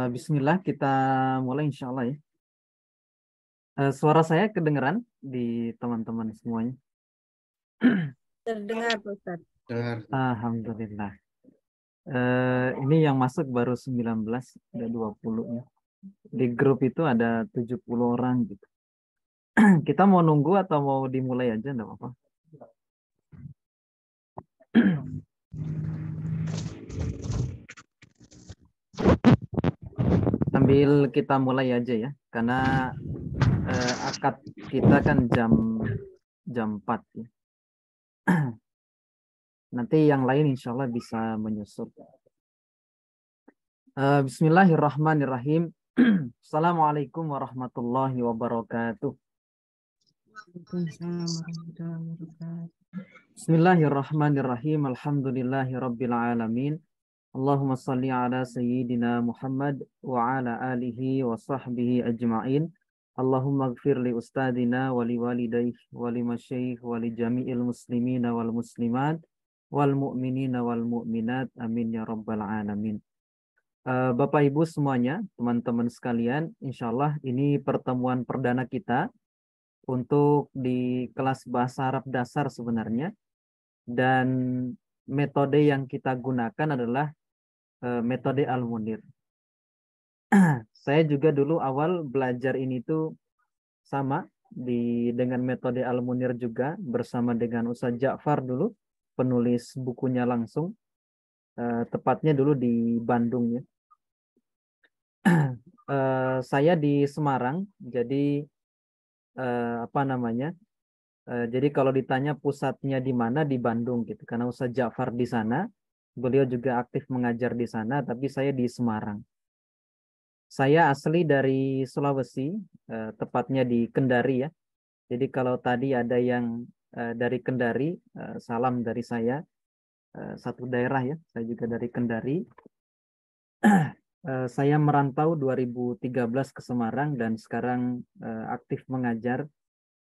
Bismillah, kita mulai insya Allah ya. Suara saya kedengeran di teman-teman semuanya. Terdengar, Pak Ustadz. Alhamdulillah. Ini yang masuk baru 19, ada 20 ya. Di grup itu ada 70 orang gitu. Kita mau nunggu atau mau dimulai aja, enggak apa-apa. Sambil kita mulai aja ya, karena akad kita kan jam 4 ya. Nanti yang lain insya Allah bisa menyusul. Bismillahirrahmanirrahim. Assalamualaikum warahmatullahi wabarakatuh. Bismillahirrahmanirrahim. Alhamdulillahi rabbil alamin. Allahumma salli ala sayyidina Muhammad wa ala alihi wa sahbihi ajma'in. Allahumma gfir li ustadina wa li walidayh wa li masyayikh wa li jami'il muslimina wal muslimat wal mu'minina wal mu'minat. Amin ya rabbal alamin. Bapak Ibu semuanya, teman-teman sekalian, insya Allah ini pertemuan perdana kita untuk di kelas bahasa Arab dasar sebenarnya. Dan metode yang kita gunakan adalah metode Al-Munir. Saya juga dulu awal belajar ini tuh sama dengan metode Al-Munir juga bersama dengan Ustaz Ja'far dulu, penulis bukunya langsung. Tepatnya dulu di Bandung ya. Saya di Semarang, jadi jadi kalau ditanya pusatnya di mana, di Bandung gitu, karena Ustaz Ja'far di sana, beliau juga aktif mengajar di sana, tapi saya di Semarang. Saya asli dari Sulawesi, tepatnya di Kendari ya. Jadi kalau tadi ada yang dari Kendari, salam dari saya, satu daerah ya, saya juga dari Kendari. Saya merantau 2013 ke Semarang dan sekarang aktif mengajar.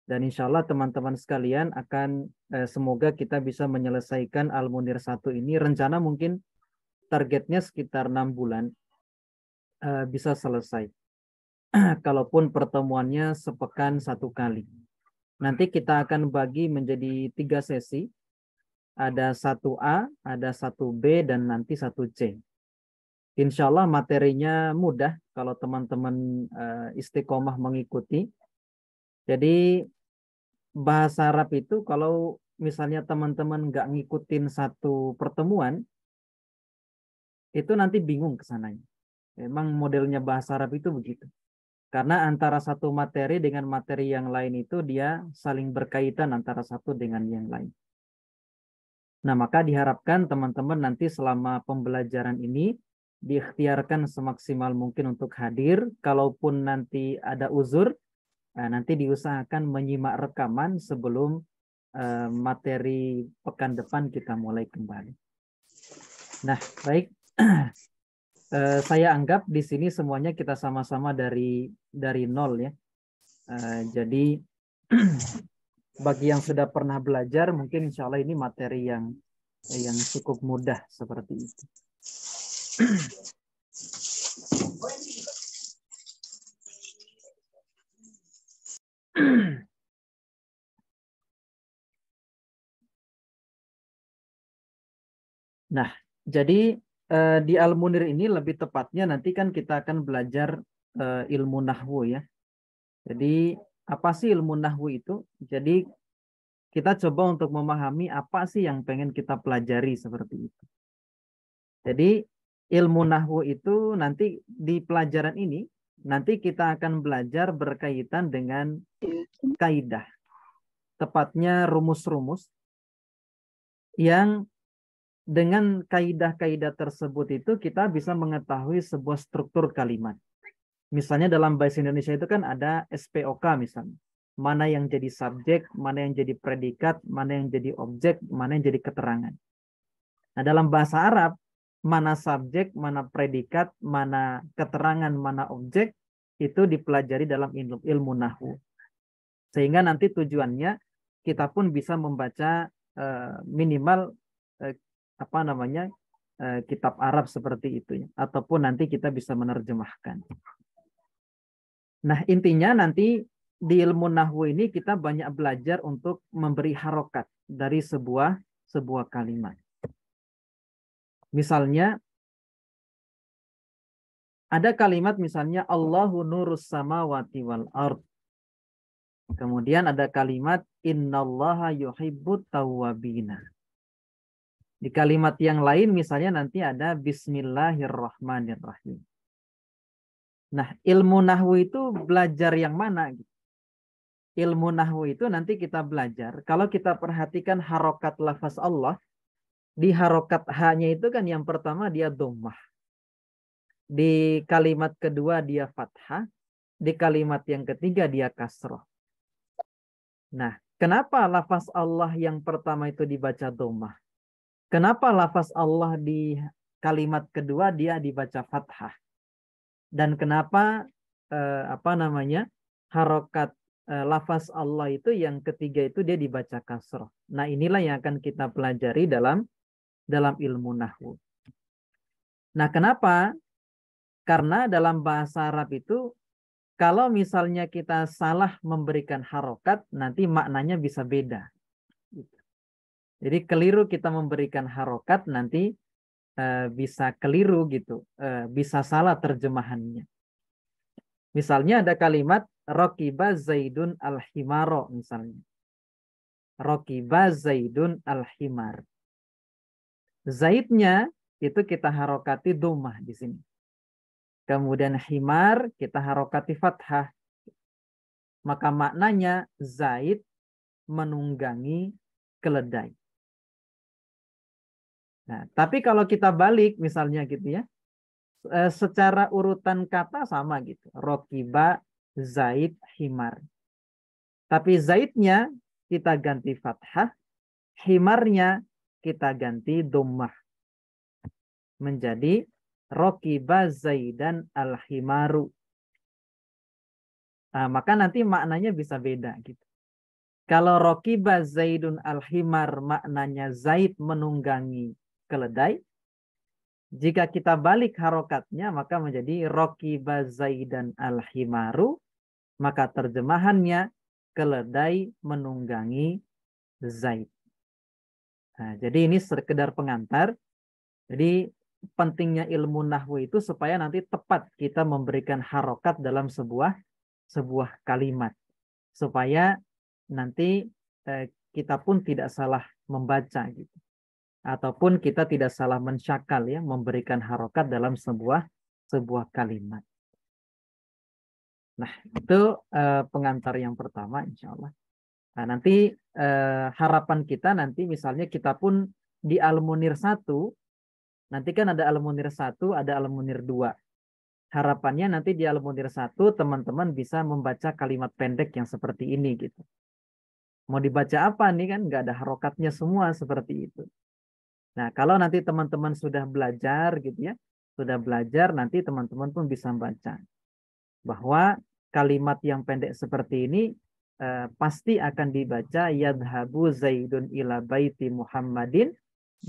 Dan insya Allah teman-teman sekalian akan semoga kita bisa menyelesaikan Al-Munir 1 ini. Rencana mungkin targetnya sekitar 6 bulan bisa selesai. Kalaupun pertemuannya sepekan 1 kali. Nanti kita akan bagi menjadi 3 sesi. Ada 1A, ada 1B, dan nanti 1C. Insya Allah materinya mudah kalau teman-teman istiqomah mengikuti. Jadi bahasa Arab itu kalau misalnya teman-teman nggak ngikutin satu pertemuan, itu nanti bingung kesananya. Memang modelnya bahasa Arab itu begitu. Karena antara satu materi dengan materi yang lain itu dia saling berkaitan antara satu dengan yang lain. Nah, maka diharapkan teman-teman nanti selama pembelajaran ini diikhtiarkan semaksimal mungkin untuk hadir. Kalaupun nanti ada uzur, nanti diusahakan menyimak rekaman sebelum materi pekan depan kita mulai kembali. Nah, baik. Saya anggap di sini semuanya kita sama-sama dari nol ya. Jadi bagi yang sudah pernah belajar, mungkin insya Allah ini materi yang cukup mudah seperti itu. Nah, jadi di Al-Munir ini lebih tepatnya nanti kan kita akan belajar ilmu nahwu ya. Jadi apa sih ilmu nahwu itu? Jadi kita coba untuk memahami apa sih yang pengen kita pelajari seperti itu. Jadi ilmu nahwu itu nanti di pelajaran ini nanti kita akan belajar berkaitan dengan kaidah. Tepatnya rumus-rumus yang dengan kaidah-kaidah tersebut itu kita bisa mengetahui sebuah struktur kalimat. Misalnya dalam bahasa Indonesia itu kan ada SPOK misalnya. Mana yang jadi subjek, mana yang jadi predikat, mana yang jadi objek, mana yang jadi keterangan. Nah, dalam bahasa Arab, mana subjek, mana predikat, mana keterangan, mana objek, itu dipelajari dalam ilmu nahwu. Sehingga nanti tujuannya kita pun bisa membaca minimal kitab Arab seperti itu ya, ataupun nanti kita bisa menerjemahkan. Nah, intinya nanti di ilmu nahwu ini kita banyak belajar untuk memberi harokat dari sebuah kalimat. Misalnya ada kalimat misalnya Allahu nurus samawati wal ard. Kemudian ada kalimat innallaha yuhibbut tawwabina. Di kalimat yang lain misalnya nanti ada bismillahirrahmanirrahim. Nah, ilmu nahwu itu belajar yang mana? Ilmu nahwu itu nanti kita belajar. Kalau kita perhatikan harokat lafaz Allah, di harokat H-nya itu kan yang pertama dia dhammah. Di kalimat kedua dia fathah. Di kalimat yang ketiga dia kasroh. Nah, kenapa lafaz Allah yang pertama itu dibaca dhammah? Kenapa lafaz Allah di kalimat kedua dia dibaca fathah? Dan kenapa harokat lafaz Allah itu yang ketiga itu dia dibaca kasroh? Nah, inilah yang akan kita pelajari dalam ilmu nahwu. Nah, kenapa? Karena dalam bahasa Arab itu kalau misalnya kita salah memberikan harokat, nanti maknanya bisa beda. Jadi keliru kita memberikan harokat, nanti bisa keliru gitu, bisa salah terjemahannya. Misalnya ada kalimat Rokiba Zaidun al-Himaro misalnya. Rokiba Zaidun al-Himar. Zaidnya itu kita harokati dhammah di sini. Kemudian himar kita harokati fathah. Maka maknanya Zaid menunggangi keledai. Nah, tapi kalau kita balik misalnya gitu ya, secara urutan kata sama gitu. Rokiba, Zaid, himar. Tapi Zaidnya kita ganti fathah, himarnya kita ganti dhammah. Menjadi Rokiba Zaidan al-himaru. Nah, maka nanti maknanya bisa beda gitu. Kalau Rokiba Zaidun al-himar maknanya Zaid menunggangi keledai. Jika kita balik harokatnya maka menjadi Rokiba Zaidan al-himaru. Maka terjemahannya keledai menunggangi Zaid. Nah, jadi ini sekedar pengantar. Jadi pentingnya ilmu nahwu itu supaya nanti tepat kita memberikan harokat dalam sebuah kalimat. Supaya nanti kita pun tidak salah membaca gitu. Ataupun kita tidak salah mensyakal ya, memberikan harokat dalam sebuah kalimat. Nah, itu pengantar yang pertama insya Allah. Nah, nanti harapan kita nanti misalnya kita pun di Al-Munir 1, nanti kan ada Al-Munir 1, ada Al-Munir 2. Harapannya nanti di Al-Munir 1 teman-teman bisa membaca kalimat pendek yang seperti ini gitu. Mau dibaca apa nih kan nggak ada harokatnya semua seperti itu. Nah, kalau nanti teman-teman sudah belajar gitu ya, sudah belajar nanti teman-teman pun bisa baca bahwa kalimat yang pendek seperti ini pasti akan dibaca yadhabu Zaidun ila baiti Muhammadin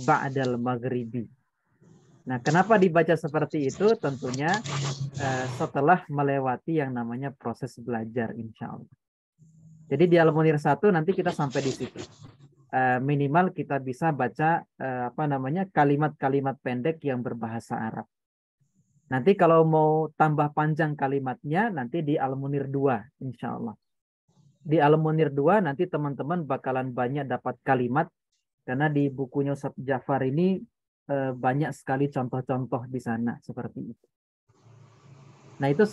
ba'dal maghribi. Nah, kenapa dibaca seperti itu? Tentunya setelah melewati yang namanya proses belajar insya Allah. Jadi di Al-Munir 1 nanti kita sampai di situ. Minimal kita bisa baca kalimat-kalimat pendek yang berbahasa Arab. Nanti kalau mau tambah panjang kalimatnya nanti di Al-Munir 2 insya Allah. Di Al-Munir 2 nanti teman-teman bakalan banyak dapat kalimat karena di bukunya Ustaz Ja'far ini banyak sekali contoh-contoh di sana seperti itu. Nah, itu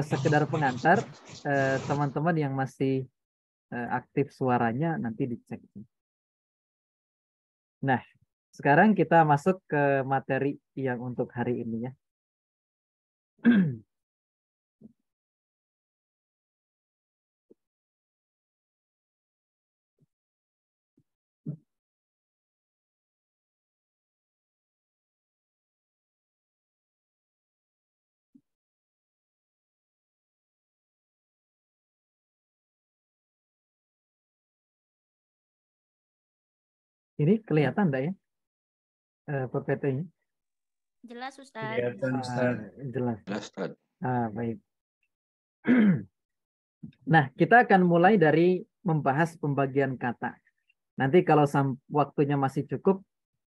sekedar pengantar. Teman-teman yang masih aktif suaranya nanti dicek. Nah, sekarang kita masuk ke materi yang untuk hari ini ya. Ini kelihatan enggak ya PPT-nya? Jelas, Ustaz. Kelihatan, Ustaz. Jelas. Jelas, Ustaz. Baik. Nah, kita akan mulai dari membahas pembagian kata. Nanti kalau waktunya masih cukup,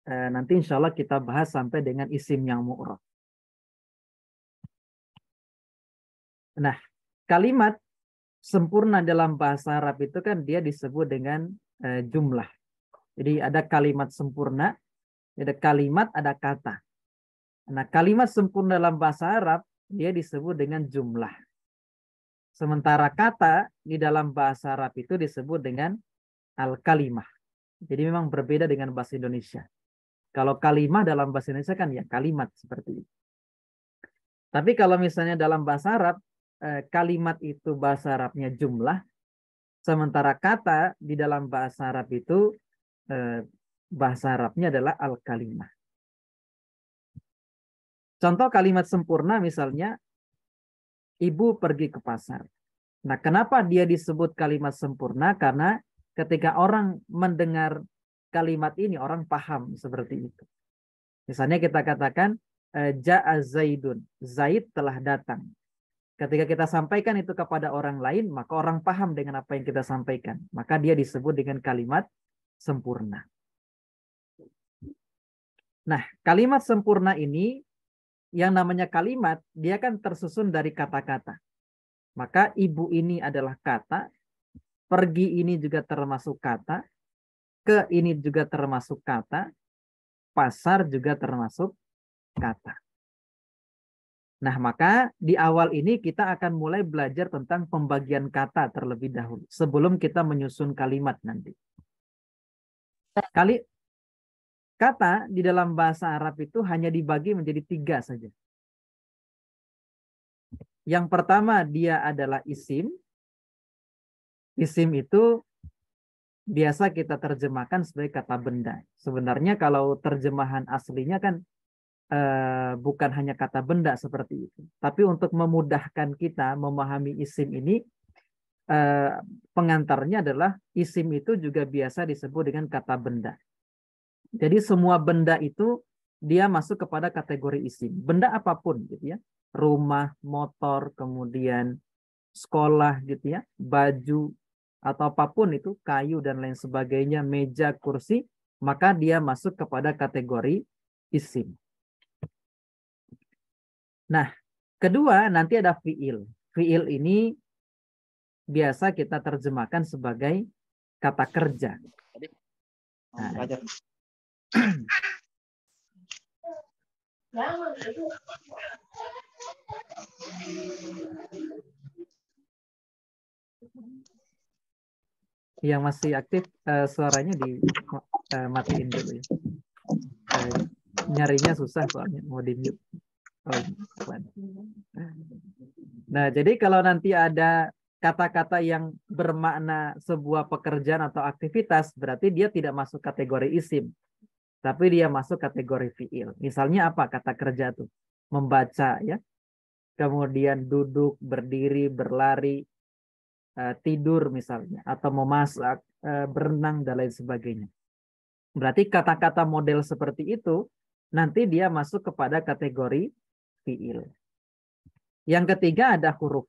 nanti insya Allah kita bahas sampai dengan isim yang mu'rab. Nah, kalimat sempurna dalam bahasa Arab itu kan dia disebut dengan jumlah. Jadi ada kalimat sempurna, ada kalimat, ada kata. Nah, kalimat sempurna dalam bahasa Arab dia disebut dengan jumlah. Sementara kata di dalam bahasa Arab itu disebut dengan al-kalimah. Jadi memang berbeda dengan bahasa Indonesia. Kalau kalimah dalam bahasa Indonesia kan ya kalimat seperti itu. Tapi kalau misalnya dalam bahasa Arab, kalimat itu bahasa Arabnya jumlah. Sementara kata di dalam bahasa Arab itu bahasa Arabnya adalah al-kalimah. Contoh kalimat sempurna misalnya, ibu pergi ke pasar. Nah, kenapa dia disebut kalimat sempurna? Karena ketika orang mendengar kalimat ini, orang paham seperti itu. Misalnya kita katakan, ja'a Zaidun, Zaid telah datang. Ketika kita sampaikan itu kepada orang lain, maka orang paham dengan apa yang kita sampaikan. Maka dia disebut dengan kalimat sempurna. Nah, kalimat sempurna ini, yang namanya kalimat, dia kan tersusun dari kata-kata. Maka ibu ini adalah kata, pergi ini juga termasuk kata, ke ini juga termasuk kata, pasar juga termasuk kata. Nah, maka di awal ini kita akan mulai belajar tentang pembagian kata terlebih dahulu, sebelum kita menyusun kalimat nanti. Kata di dalam bahasa Arab itu hanya dibagi menjadi 3 saja. Yang pertama dia adalah isim. Isim itu biasa kita terjemahkan sebagai kata benda. Sebenarnya kalau terjemahan aslinya kan bukan hanya kata benda seperti itu. Tapi untuk memudahkan kita memahami isim ini, pengantarnya adalah isim itu juga biasa disebut dengan kata benda. Jadi semua benda itu dia masuk kepada kategori isim. Benda apapun gitu ya. Rumah, motor, kemudian sekolah gitu ya, baju atau apapun itu, kayu dan lain sebagainya, meja, kursi, maka dia masuk kepada kategori isim. Nah, kedua nanti ada fiil. Fiil ini biasa kita terjemahkan sebagai kata kerja. Nah, yang masih aktif suaranya matiin dulu ya. Nyarinya susah soalnya mau di mute. Nah, jadi kalau nanti ada kata-kata yang bermakna sebuah pekerjaan atau aktivitas, berarti dia tidak masuk kategori isim, tapi dia masuk kategori fiil. Misalnya apa kata kerja tuh? Membaca ya, kemudian duduk, berdiri, berlari, tidur misalnya, atau memasak, berenang dan lain sebagainya. Berarti kata-kata model seperti itu nanti dia masuk kepada kategori fiil. Yang ketiga ada huruf.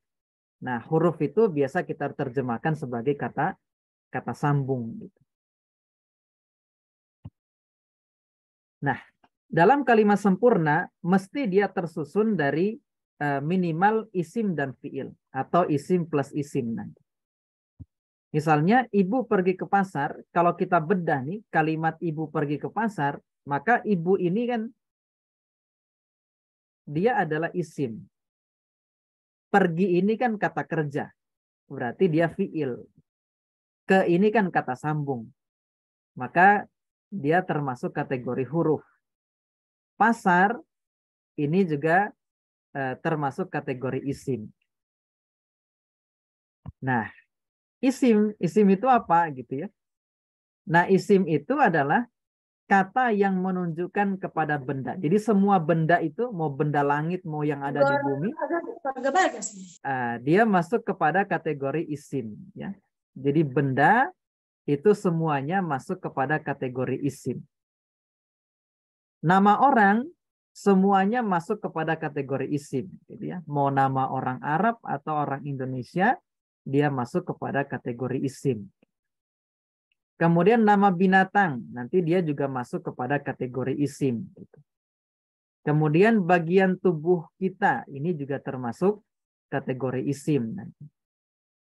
Nah, huruf itu biasa kita terjemahkan sebagai kata sambung gitu. Nah, dalam kalimat sempurna mesti dia tersusun dari minimal isim dan fiil atau isim plus isim nanti. Misalnya ibu pergi ke pasar, kalau kita bedah nih kalimat ibu pergi ke pasar, maka ibu ini kan dia adalah isim. Pergi ini kan kata kerja, berarti dia fiil. Ke ini kan kata sambung, maka dia termasuk kategori huruf. Pasar ini juga termasuk kategori isim. Nah, isim itu apa gitu ya? Nah, isim itu adalah kata yang menunjukkan kepada benda. Jadi semua benda itu, mau benda langit, mau yang ada di bumi, dia masuk kepada kategori isim. Ya. Jadi benda itu semuanya masuk kepada kategori isim. Nama orang semuanya masuk kepada kategori isim, gitu ya. Mau nama orang Arab atau orang Indonesia, dia masuk kepada kategori isim. Kemudian nama binatang, nanti dia juga masuk kepada kategori isim. Gitu. Kemudian bagian tubuh kita, ini juga termasuk kategori isim.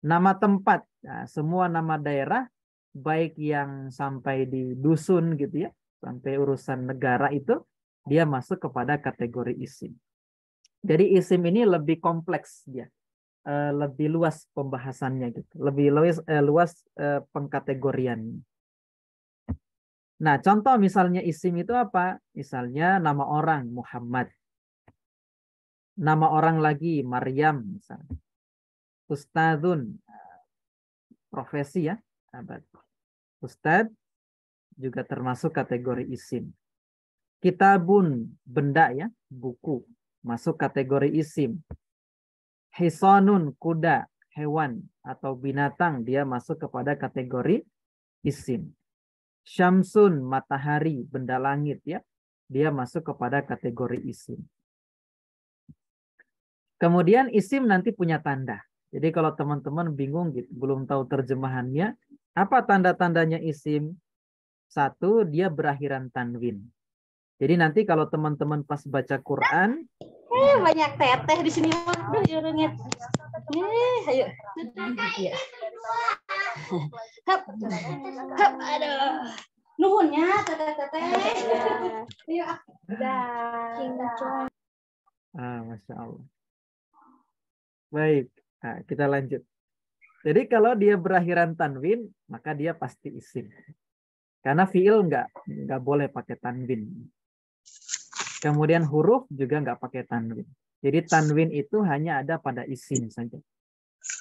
Nama tempat, nah, semua nama daerah, baik yang sampai di dusun gitu ya, sampai urusan negara itu, dia masuk kepada kategori isim. Jadi isim ini lebih kompleks dia, lebih luas pembahasannya gitu, lebih luas pengkategoriannya. Nah, contoh misalnya isim itu apa? Misalnya nama orang Muhammad, nama orang lagi Maryam, misalnya. Ustadzun, profesi ya, Ustadz juga termasuk kategori isim. Kitabun, benda ya, buku, masuk kategori isim. Hisonun, kuda, hewan atau binatang, dia masuk kepada kategori isim. Syamsun, matahari, benda langit ya, dia masuk kepada kategori isim. Kemudian isim nanti punya tanda. Jadi kalau teman-teman bingung gitu, belum tahu terjemahannya, apa tanda-tandanya isim? Satu, dia berakhiran tanwin. Jadi nanti kalau teman-teman pas baca Quran, banyak teteh di sini mah. Aduh, urungit. Ayo. Iya. Hap. Hap, aduh. Nuhunnya teteh-teteh. Ayo. Dah. Masya Allah. Baik, nah, kita lanjut. Jadi kalau dia berakhiran tanwin, maka dia pasti isim. Karena fiil nggak boleh pakai tanwin. Kemudian huruf juga nggak pakai tanwin. Jadi tanwin itu hanya ada pada isim saja.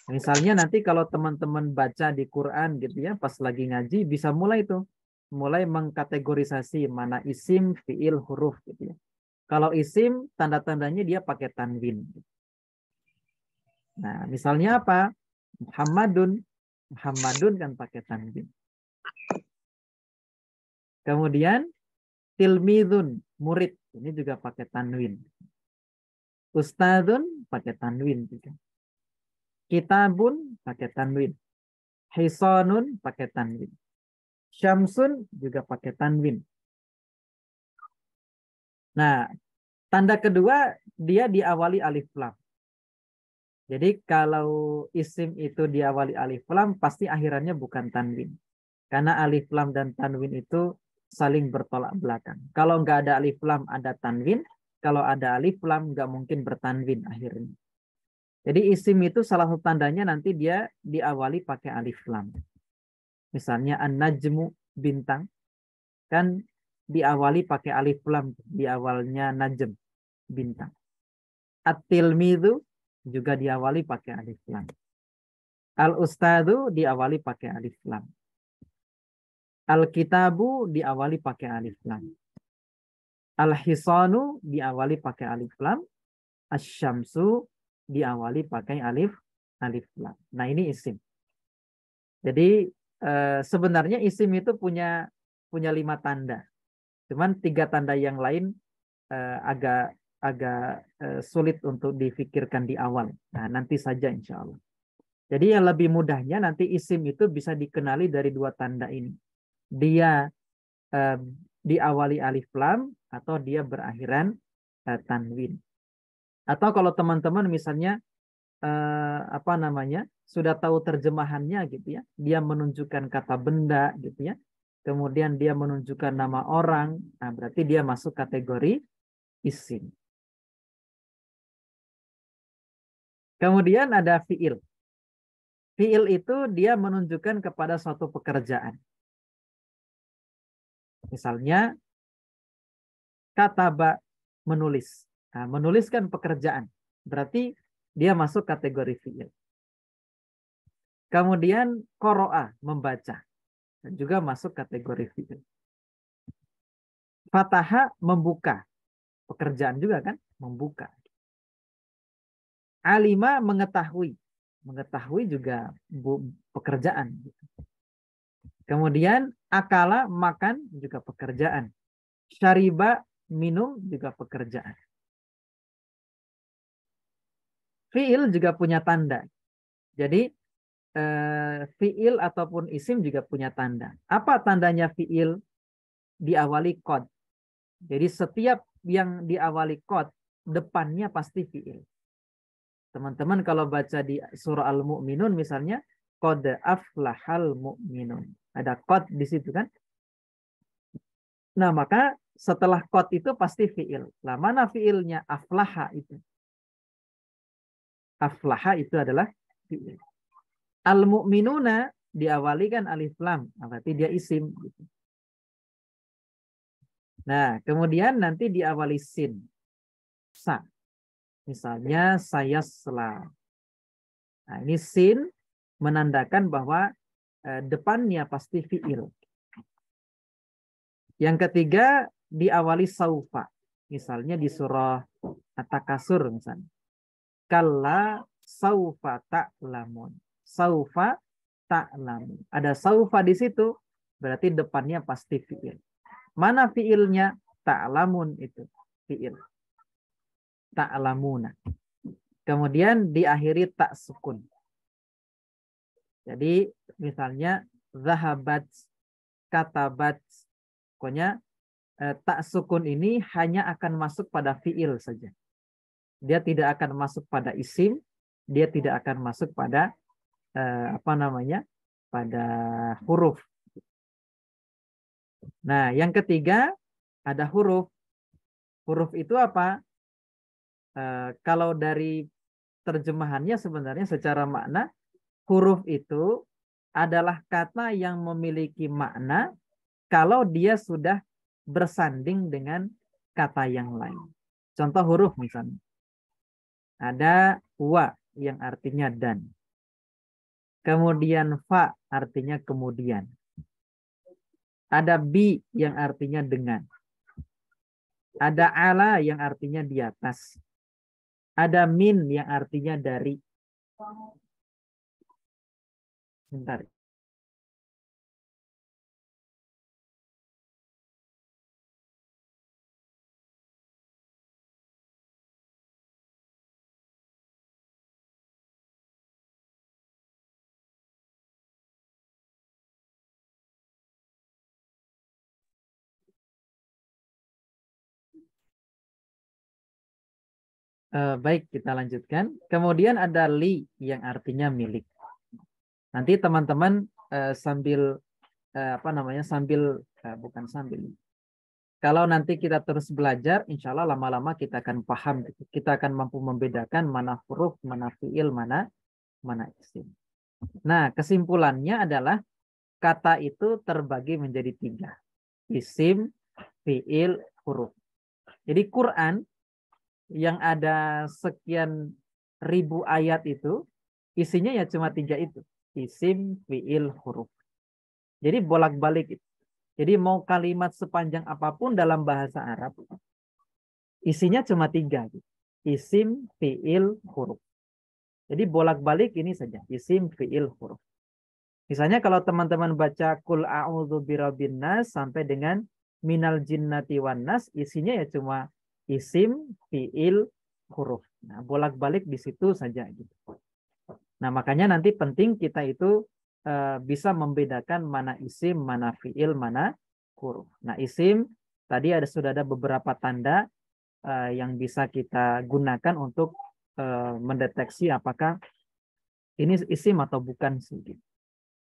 Misalnya nanti kalau teman-teman baca di Quran gitu ya, pas lagi ngaji bisa mulai tuh, mulai mengkategorisasi mana isim, fiil, huruf gitu ya. Kalau isim tanda-tandanya dia pakai tanwin. Nah, misalnya apa? Muhammadun, Muhammadun kan pakai tanwin. Kemudian tilmidun, murid, ini juga pakai tanwin. Ustadzun pakai tanwin juga. Kitabun pakai tanwin. Hisonun pakai tanwin. Syamsun juga pakai tanwin. Nah, tanda kedua dia diawali alif lam. Jadi kalau isim itu diawali alif lam pasti akhirannya bukan tanwin. Karena alif lam dan tanwin itu saling bertolak belakang. Kalau nggak ada alif lam ada tanwin, kalau ada alif lam nggak mungkin bertanwin akhirnya. Jadi isim itu salah satu tandanya nanti dia diawali pakai alif lam. Misalnya an-najmu, bintang, kan diawali pakai alif lam, di awalnya najm, bintang. At-tilmidhu juga diawali pakai alif lam. Al-ustadhu diawali pakai alif lam. Al-kitabu diawali pakai alif lam. Al-hisanu diawali pakai alif lam. Asy-syamsu diawali pakai alif lam. Nah, ini isim. Jadi sebenarnya isim itu punya 5 tanda. Cuman 3 tanda yang lain agak sulit untuk difikirkan di awal. Nah, nanti saja insya Allah. Jadi yang lebih mudahnya nanti isim itu bisa dikenali dari 2 tanda ini. Dia diawali alif lam atau dia berakhiran tanwin. Atau kalau teman-teman misalnya sudah tahu terjemahannya gitu ya, dia menunjukkan kata benda gitu ya, kemudian dia menunjukkan nama orang, nah berarti dia masuk kategori isim. Kemudian ada fiil. Fiil itu dia menunjukkan kepada suatu pekerjaan. Misalnya kataba, menulis. Nah, menuliskan pekerjaan. Berarti dia masuk kategori fiil. Kemudian qoro'a, membaca. Dan juga masuk kategori fiil. Fataha, membuka. Pekerjaan juga kan? Membuka. Alima, mengetahui. Mengetahui juga pekerjaan. Kemudian akala, makan, juga pekerjaan. Syariba, minum juga pekerjaan. Fiil juga punya tanda. Jadi fiil ataupun isim juga punya tanda. Apa tandanya fiil? Diawali qad. Jadi setiap yang diawali qad, depannya pasti fiil. Teman-teman kalau baca di surah Al-Mu'minun misalnya, qad aflahal mu'minun. Ada qad di situ kan? Nah, maka setelah qad itu pasti fiil. Lah, mana fiilnya? Aflaha itu. Aflaha itu adalah fiil. Al-mu'minuna diawali kan alif lam, berarti dia isim. Nah, kemudian nanti diawali sin, sa. Misalnya saya sela. Nah, ini sin menandakan bahwa depannya pasti fiil. Yang ketiga diawali saufa. Misalnya di surah At-Takasur misalnya. Kalla saufa ta'lamun. Saufa ta'lamun. Ada saufa di situ, berarti depannya pasti fiil. Mana fiilnya? Ta'lamun itu fiil. Ta'lamuna. Kemudian diakhiri tak sukun. Jadi misalnya zahabat, katabat. Pokoknya tak sukun ini hanya akan masuk pada fiil saja. Dia tidak akan masuk pada isim, dia tidak akan masuk pada pada huruf. Nah, yang ketiga ada huruf. Huruf itu apa? Kalau dari terjemahannya sebenarnya secara makna, huruf itu adalah kata yang memiliki makna kalau dia sudah bersanding dengan kata yang lain. Contoh huruf misalnya. Ada wa yang artinya dan. Kemudian fa artinya kemudian. Ada bi yang artinya dengan. Ada ala yang artinya di atas. Ada min yang artinya dari. Bentar. Baik, kita lanjutkan. Kemudian ada li yang artinya milik. Nanti teman-teman sambil kalau nanti kita terus belajar, insya Allah lama-lama kita akan paham, kita akan mampu membedakan mana huruf, mana fiil, mana isim. Nah, kesimpulannya adalah kata itu terbagi menjadi 3. Isim, fiil, huruf. Jadi Quran yang ada sekian ribu ayat itu, isinya ya cuma 3 itu. Isim, fiil, huruf. Jadi bolak-balik itu. Jadi mau kalimat sepanjang apapun dalam bahasa Arab, isinya cuma 3. Isim, fiil, huruf. Jadi bolak-balik ini saja. Isim, fiil, huruf. Misalnya kalau teman-teman baca Qul a'udzu birabbin nas sampai dengan minal jinnati wan nas, isinya ya cuma isim, fiil, huruf. Nah, bolak-balik di situ saja gitu. Nah, makanya nanti penting kita itu bisa membedakan mana isim, mana fiil, mana huruf. Nah, isim tadi sudah ada beberapa tanda yang bisa kita gunakan untuk mendeteksi apakah ini isim atau bukan sih.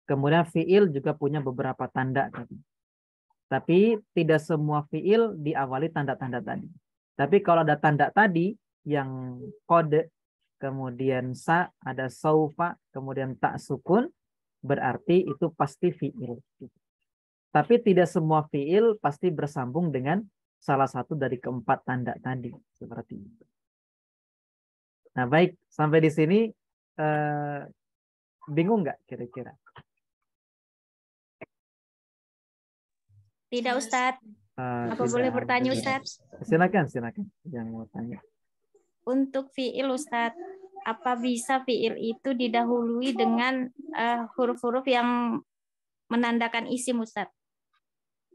Kemudian fiil juga punya beberapa tanda tadi. Tapi tidak semua fiil diawali tanda-tanda tadi. Tapi kalau ada tanda tadi yang kode, kemudian sa, ada saufa, kemudian tak sukun, berarti itu pasti fiil. Tapi tidak semua fiil pasti bersambung dengan salah satu dari keempat tanda tadi. Seperti itu. Nah baik, sampai di sini bingung nggak kira-kira? Tidak Ustadz. Apa boleh bertanya Ustadz? Silakan yang mau tanya. Untuk fiil Ustadz, apa bisa fiil itu didahului dengan huruf-huruf yang menandakan isim Ustadz?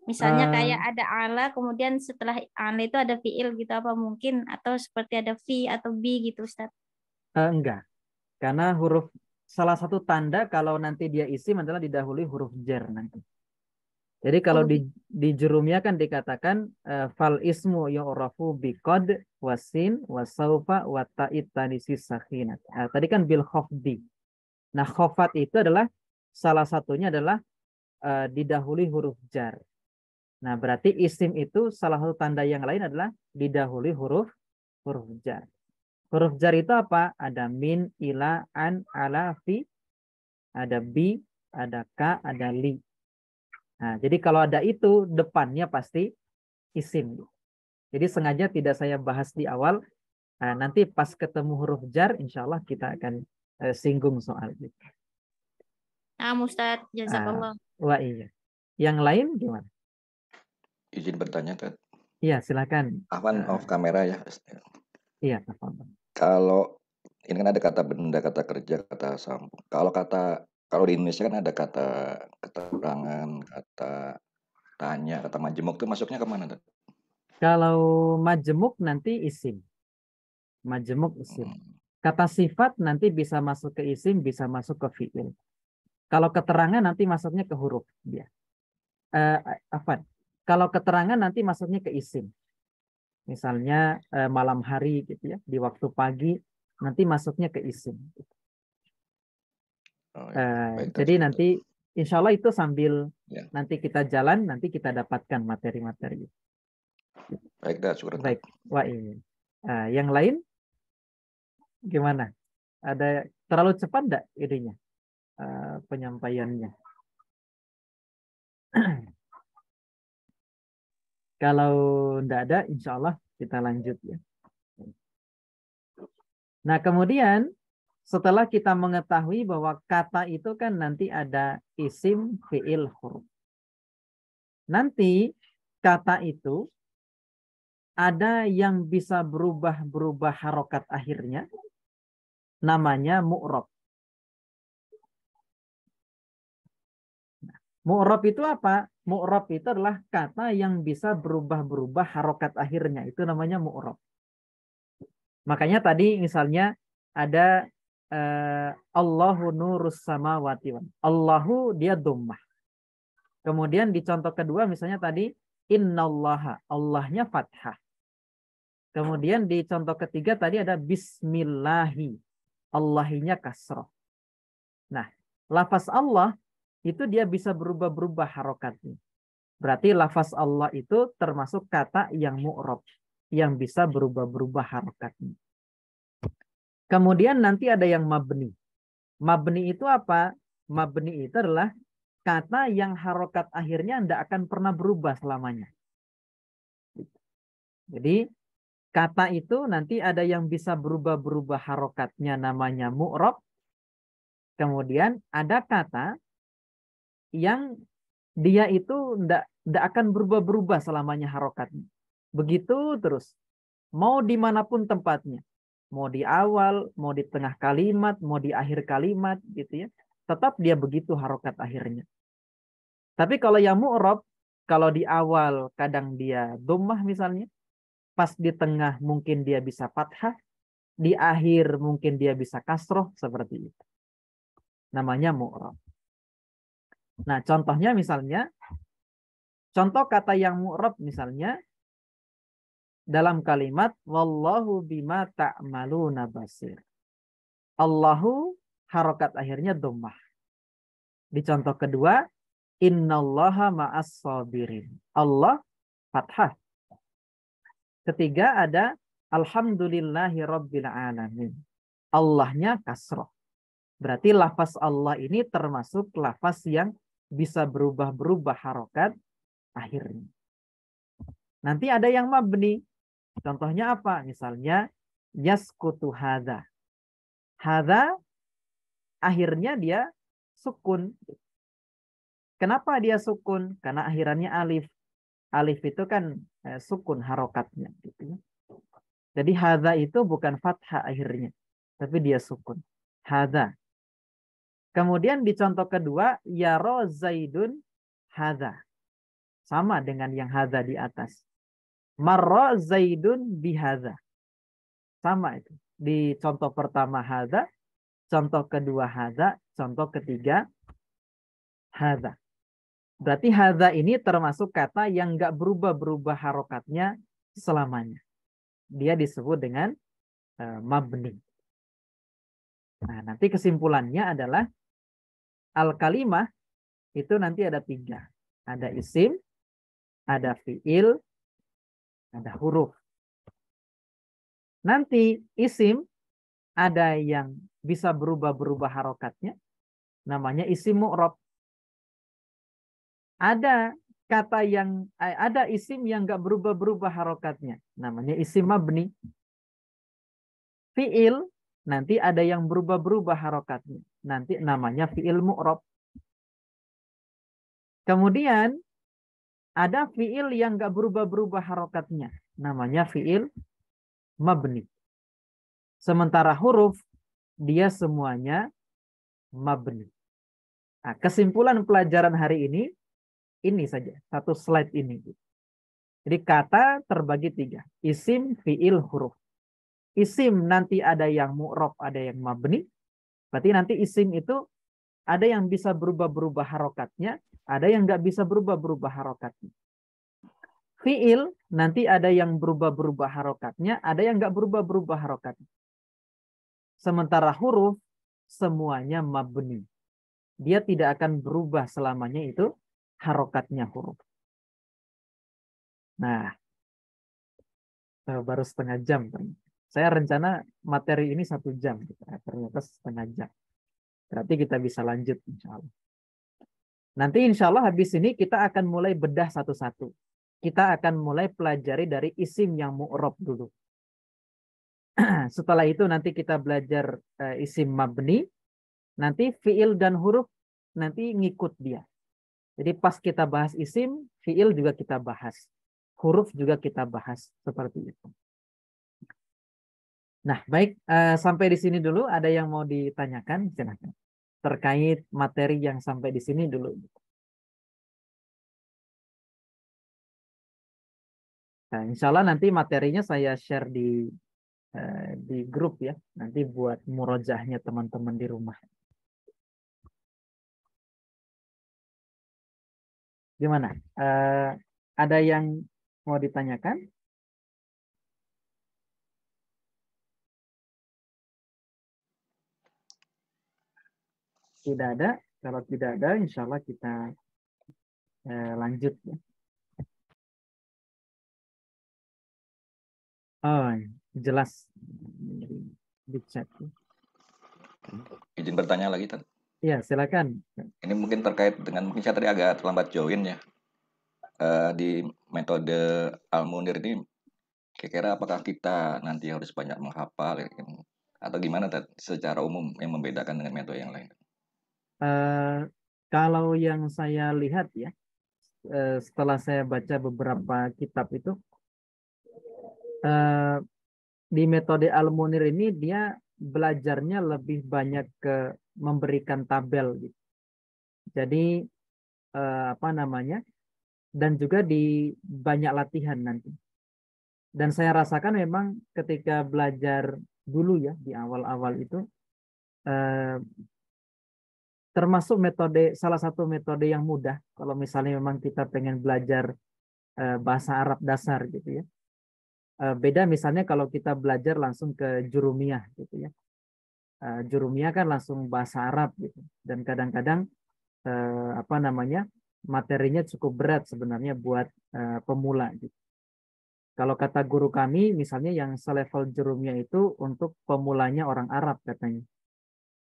Misalnya kayak ada ala, kemudian setelah ala itu ada fiil gitu, apa mungkin? Atau seperti ada fi atau bi gitu, Ustaz? Enggak. Karena huruf salah satu tanda kalau nanti dia isim adalah didahului huruf jar nanti. Jadi Oh kalau begitu. di jurumnya kan dikatakan fal ismu yu'rafu biqad wasin wasaufa wa ta'id tanisi sakhinat. Tadi kan bil khafdi. Nah, khafat itu adalah salah satunya adalah didahului huruf jar. Nah, berarti isim itu salah satu tanda yang lain adalah didahului huruf jar. Huruf jar itu apa? Ada min, ila, an, ala, fi, ada bi, ada ka, ada li. Nah, jadi kalau ada itu depannya pasti isim. Jadi sengaja tidak saya bahas di awal. Nah, nanti pas ketemu huruf jar, insya Allah kita akan singgung soal itu. Nah, Ustaz, jazakallah. Wah iya. Yang lain gimana? Izin bertanya, Ted. Iya, silakan. Afwan off kamera ya. Iya, apa-apa. Kalau ini kan ada kata benda, kata kerja, kata sambung. Kalau di Indonesia kan ada kata keterangan, kata tanya, kata majemuk itu masuknya kemana, Ted? Kalau majemuk nanti isim. Majemuk isim. Kata sifat nanti bisa masuk ke isim, bisa masuk ke fi'il. Kalau keterangan nanti masuknya ke huruf dia. Apa? Kalau keterangan nanti masuknya ke isim. Misalnya malam hari gitu ya, di waktu pagi nanti masuknya ke isim. Oh, ya. Baik, Jadi Ted. nanti insya Allah itu sambil Ya. nanti kita jalan, nanti kita dapatkan materi-materi. Baik, dah, syukur. Baik, wah ini. Yang lain gimana? Ada terlalu cepat enggak idenya penyampaiannya? Kalau enggak ada, insya Allah kita lanjut ya. Nah, kemudian setelah kita mengetahui bahwa kata itu kan nanti ada isim, fi'il, huruf. Nanti kata itu ada yang bisa berubah harokat akhirnya, namanya mu'rob. Mu'rob itu apa? Mu'rob itu adalah kata yang bisa berubah harokat akhirnya. Itu namanya mu'rob. Makanya tadi misalnya ada Allahu nurus samawati. Allahu dia dhammah. Kemudian di contoh kedua misalnya tadi innallaha, Allahnya fathah. Kemudian di contoh ketiga tadi ada bismillahi, Allahinya kasroh. Nah, lafaz Allah itu dia bisa berubah harokatnya. Berarti lafaz Allah itu termasuk kata yang mu'rob, yang bisa berubah harokatnya. Kemudian nanti ada yang mabni. Mabni itu apa? Mabni itu adalah kata yang harokat akhirnya tidak akan pernah berubah selamanya. Jadi kata itu nanti ada yang bisa berubah harokatnya namanya mu'rob. Kemudian ada kata yang dia itu tidak akan berubah selamanya harokatnya. Begitu terus. Mau dimanapun tempatnya. Mau di awal, mau di tengah kalimat, mau di akhir kalimat gitu ya. Tetap dia begitu harokat akhirnya. Tapi kalau yang mu'rob, kalau di awal kadang dia dhammah misalnya. Pas di tengah mungkin dia bisa fathah. Di akhir mungkin dia bisa kasroh seperti itu. Namanya mu'rob. Nah, contohnya misalnya, contoh kata yang mu'rob misalnya, dalam kalimat, wallahu bima ta'maluna basir. Allahu, harokat akhirnya dhammah. Di contoh kedua, innallaha ma'as sabirin. Allah, fathah. Ketiga ada, alhamdulillahi rabbil alamin. Allahnya kasroh. Berarti lafaz Allah ini termasuk lafaz yang bisa berubah harokat akhirnya. Nanti ada yang mabni. Contohnya apa? Misalnya yaskutu hadza. Hadza akhirnya dia sukun. Kenapa dia sukun? Karena akhirannya alif. Alif itu kan sukun harokatnya. Gitu. Jadi hadza itu bukan fathah akhirnya. Tapi dia sukun. Hadza. Kemudian di contoh kedua, yaro zaidun hadza. Sama dengan yang hadza di atas. Marra Zaidun bihadza. Sama itu. Di contoh pertama hadza, contoh kedua hadza, contoh ketiga hadza. Berarti hadza ini termasuk kata yang nggak berubah-berubah harokatnya selamanya. Dia disebut dengan mabni. Nah, nanti kesimpulannya adalah al-kalimah itu nanti ada 3. Ada isim, ada fiil, ada huruf. Nanti isim ada yang bisa berubah-berubah harokatnya, namanya isim mu'rab. Ada ada isim yang nggak berubah-berubah harokatnya, namanya isim mabni. Fiil nanti ada yang berubah-berubah harokatnya, nanti namanya fiil mu'rab. Kemudian ada fiil yang nggak berubah-berubah harokatnya, namanya fiil mabni. Sementara huruf dia semuanya mabni. Nah, kesimpulan pelajaran hari ini saja, satu slide ini. Jadi kata terbagi 3, isim, fiil, huruf. Isim nanti ada yang mu'rab, ada yang mabni. Berarti nanti isim itu ada yang bisa berubah-berubah harokatnya, ada yang nggak bisa berubah-berubah harokatnya. Fiil nanti ada yang berubah-berubah harokatnya, ada yang nggak berubah-berubah harokatnya. Sementara huruf semuanya mabni. Dia tidak akan berubah selamanya itu harokatnya huruf. Nah, baru setengah jam. Saya rencana materi ini 1 jam. Ternyata setengah jam. Berarti kita bisa lanjut insya Allah. Nanti insya Allah habis ini kita akan mulai bedah satu-satu. Kita akan mulai pelajari dari isim yang mu'rab dulu. Setelah itu nanti kita belajar isim mabni. Nanti fiil dan huruf nanti ngikut dia. Jadi pas kita bahas isim, fiil juga kita bahas. Huruf juga kita bahas. Seperti itu. Nah, baik. Sampai di sini dulu. Ada yang mau ditanyakan? Silahkan. Terkait materi yang sampai di sini dulu. Nah, insya Allah nanti materinya saya share di grup ya. Nanti buat murojaahnya teman-teman di rumah. Gimana? Ada yang mau ditanyakan? Tidak ada. Kalau tidak ada, insya Allah kita lanjut ya. Oh, jelas di chat. Izin bertanya lagi, Tan. Ya, silakan. Ini mungkin terkait dengan, mungkin saya tadi agak terlambat join ya. Di metode Al-Munir ini, kira-kira apakah kita nanti harus banyak menghafal ya, atau gimana secara umum yang membedakan dengan metode yang lain? Kalau yang saya lihat ya, setelah saya baca beberapa kitab itu, di metode Al-Munir ini dia belajarnya lebih banyak ke memberikan tabel gitu. Jadi apa namanya? Dan juga di banyak latihan nanti. Dan saya rasakan memang ketika belajar dulu ya di awal-awal itu termasuk salah satu metode yang mudah kalau misalnya memang kita pengen belajar bahasa Arab dasar gitu ya. Beda misalnya kalau kita belajar langsung ke jurumiyah gitu ya. Jurumiyah kan langsung bahasa Arab gitu. Dan kadang-kadang apa namanya? Materinya cukup berat sebenarnya buat pemula gitu. Kalau kata guru kami misalnya yang selevel jurumiyah itu untuk pemulanya orang Arab katanya.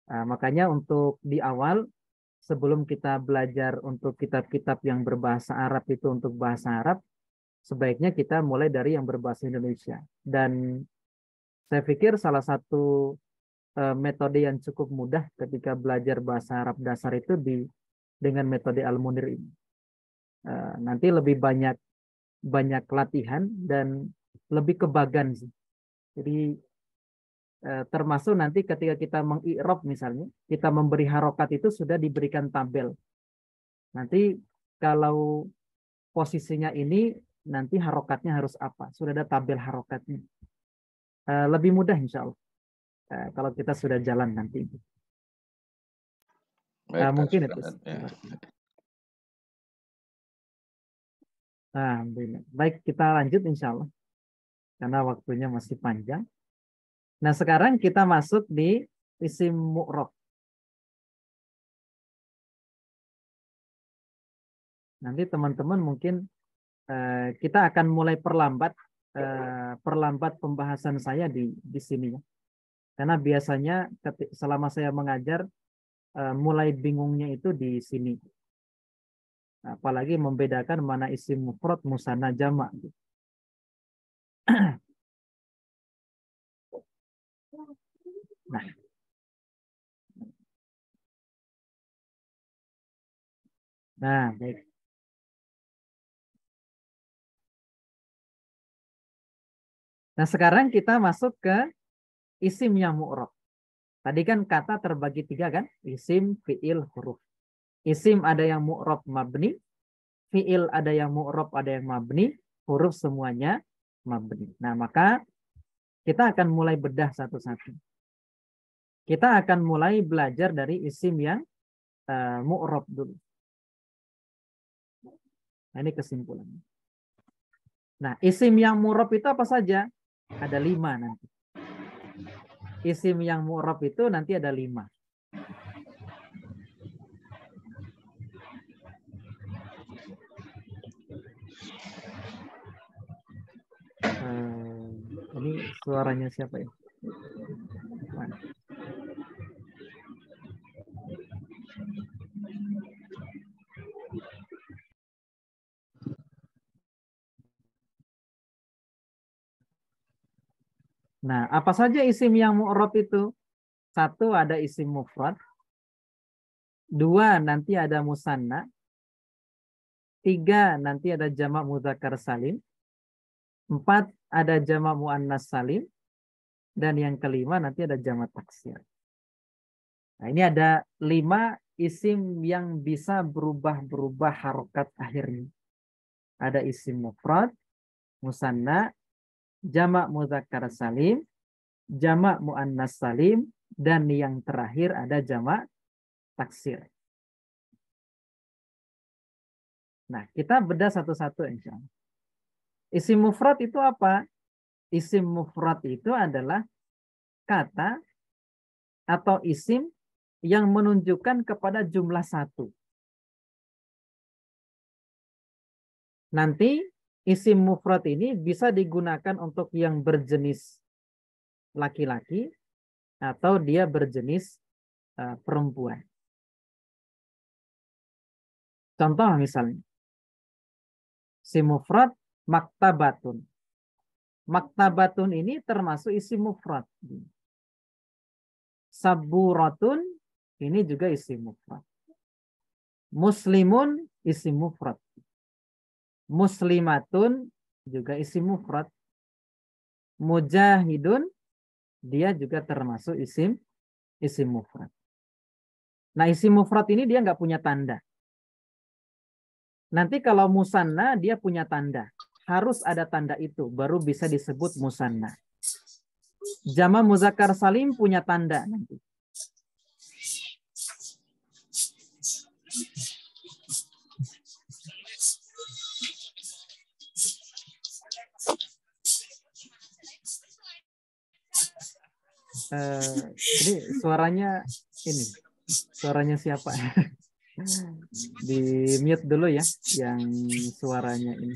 Makanya untuk di awal sebelum kita belajar untuk kitab-kitab yang berbahasa Arab itu untuk bahasa Arab, sebaiknya kita mulai dari yang berbahasa Indonesia. Dan saya pikir salah satu metode yang cukup mudah ketika belajar bahasa Arab dasar itu dengan metode Al-Munir ini. Nanti lebih banyak latihan dan lebih kebagan sih. Jadi termasuk nanti ketika kita mengi'rab misalnya, kita memberi harokat itu sudah diberikan tabel. Nanti kalau posisinya ini nanti harokatnya harus apa. Sudah ada tabel harokatnya. Lebih mudah insya Allah kalau kita sudah jalan nanti. Baik, Mungkin itu. ya. Baik, kita lanjut insya Allah. Karena waktunya masih panjang. Nah, sekarang kita masuk di isim mu'rab. Nanti teman-teman mungkin kita akan mulai perlambat pembahasan saya di sini ya. Karena biasanya selama saya mengajar mulai bingungnya itu di sini. Apalagi membedakan mana isim mufrad, musanna, jamak. Nah, baik. Nah, sekarang kita masuk ke isim yang mu'rab. Tadi kan kata terbagi 3 kan? Isim, fi'il, huruf. Isim ada yang mu'rab mabni, fi'il ada yang mu'rab, ada yang mabni, huruf semuanya mabni. Nah, maka kita akan mulai bedah satu-satu. Kita akan mulai belajar dari isim yang mu'rab dulu. Nah, ini kesimpulannya. Nah, isim yang mu'rab itu apa saja? Ada 5 nanti. Isim yang mu'rab itu nanti ada 5. Ini suaranya siapa ya? Nah, apa saja isim yang mu'rab itu? 1 ada isim mufrad. 2 nanti ada musanna. 3 nanti ada jamak mudzakkar salim. 4 ada jamak muannas salim. Dan yang kelima nanti ada jamak taksir. Nah, ini ada 5 isim yang bisa berubah-berubah harokat akhirnya. Ada isim mufrad, musanna, jamak mudzakkar salim, jamak muannas salim, dan yang terakhir ada jamak taksir. Nah, kita bedah satu-satu insya Allah. Isim mufrad itu apa? Isim mufrad itu adalah kata atau isim yang menunjukkan kepada jumlah 1. Nanti isim mufrad ini bisa digunakan untuk yang berjenis laki-laki atau dia berjenis perempuan. Contoh misalnya, isim mufrad maktabatun. Maktabatun ini termasuk isim mufrad. Saburatun ini juga isim mufrad. Muslimun isim mufrad. Muslimatun juga isim mufrad. Mujahidun dia juga termasuk isim mufrad. Nah, isim mufrad ini dia nggak punya tanda. Nanti kalau musanna dia punya tanda. Harus ada tanda itu baru bisa disebut musanna. Jamak mudzakkar salim punya tanda nanti. Jadi suaranya ini, suaranya siapa? Di mute dulu ya, yang suaranya ini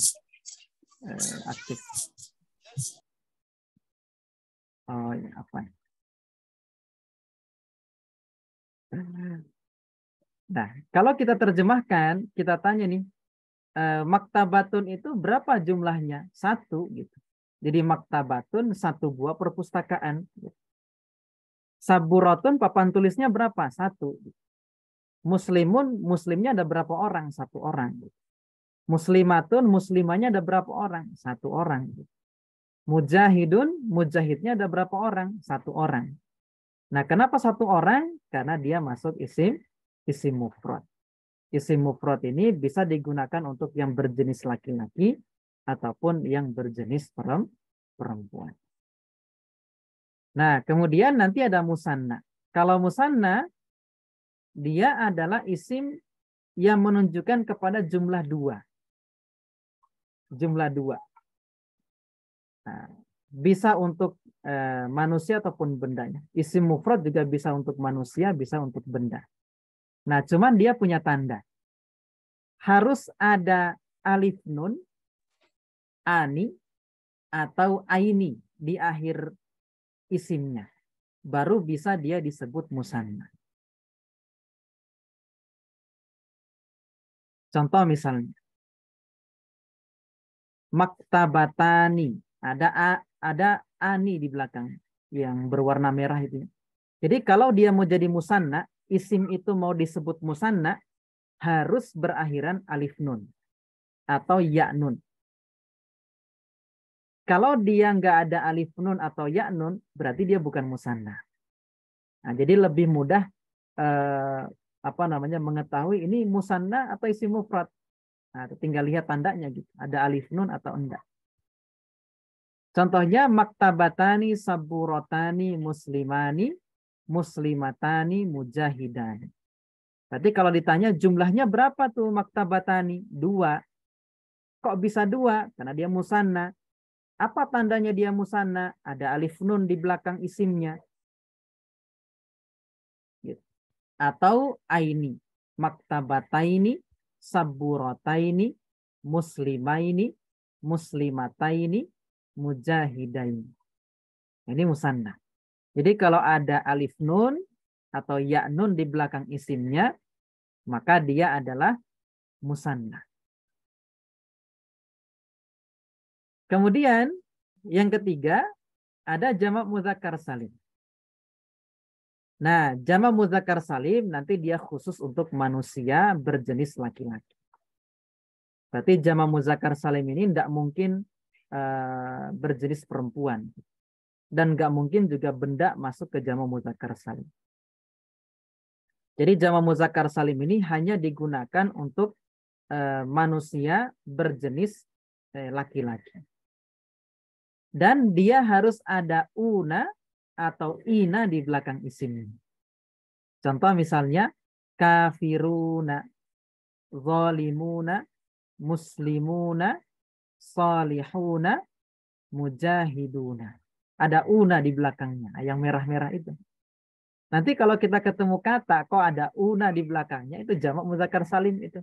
aktif. Oh ya, apa? Nah, kalau kita terjemahkan, kita tanya nih, maktabatun itu berapa jumlahnya? 1 gitu. Jadi maktabatun 1 buah perpustakaan. Saburatun papan tulisnya berapa? 1. Muslimun, muslimnya ada berapa orang? 1 orang. Muslimatun, muslimanya ada berapa orang? 1 orang. Mujahidun, mujahidnya ada berapa orang? 1 orang. Nah, kenapa 1 orang? Karena dia masuk isim mufrad. Isim mufrad ini bisa digunakan untuk yang berjenis laki-laki ataupun yang berjenis perempuan. Nah, kemudian nanti ada musanna. Kalau musanna, dia adalah isim yang menunjukkan kepada jumlah dua. Jumlah dua. Nah, bisa untuk manusia ataupun bendanya. Isim mufrad juga bisa untuk manusia, bisa untuk benda. Nah, cuman dia punya tanda. Harus ada alif nun, ani, atau aini di akhir isimnya. Baru bisa dia disebut musanna. Contoh misalnya. Maktabatani. Ada ani di belakang yang berwarna merah itu. Jadi kalau dia mau jadi musanna, isim itu mau disebut musanna, harus berakhiran alif nun atau ya nun. Kalau dia nggak ada alif nun atau ya nun, berarti dia bukan musanna. Nah, jadi lebih mudah mengetahui ini musanna atau isim mufrad. Nah, tinggal lihat tandanya gitu. Ada alif nun atau enggak. Contohnya maktabatani saburotani muslimani muslimatani mujahidani. Berarti kalau ditanya jumlahnya berapa tuh maktabatani? 2. Kok bisa 2? Karena dia musanna. Apa tandanya dia musanna? Ada alif nun di belakang isimnya. Gitu. Atau aini. Maktabataini saburataini muslimaini muslimataini mujahidaini. Ini musanna. Jadi kalau ada alif nun atau ya nun di belakang isimnya, maka dia adalah musanna. Kemudian yang ketiga ada jamak muzakkar salim. Nah, jamak muzakkar salim nanti dia khusus untuk manusia berjenis laki-laki. Berarti jamak muzakkar salim ini tidak mungkin berjenis perempuan. Dan nggak mungkin juga benda masuk ke jamak muzakkar salim. Jadi jamak muzakkar salim ini hanya digunakan untuk manusia berjenis laki-laki. Dan dia harus ada una atau ina di belakang isimnya. Contoh misalnya kafiruna, zalimuna, muslimuna, salihuna, mujahiduna. Ada una di belakangnya, yang merah-merah itu. Nanti kalau kita ketemu kata, kok ada una di belakangnya, itu jamak muzakkar salim itu.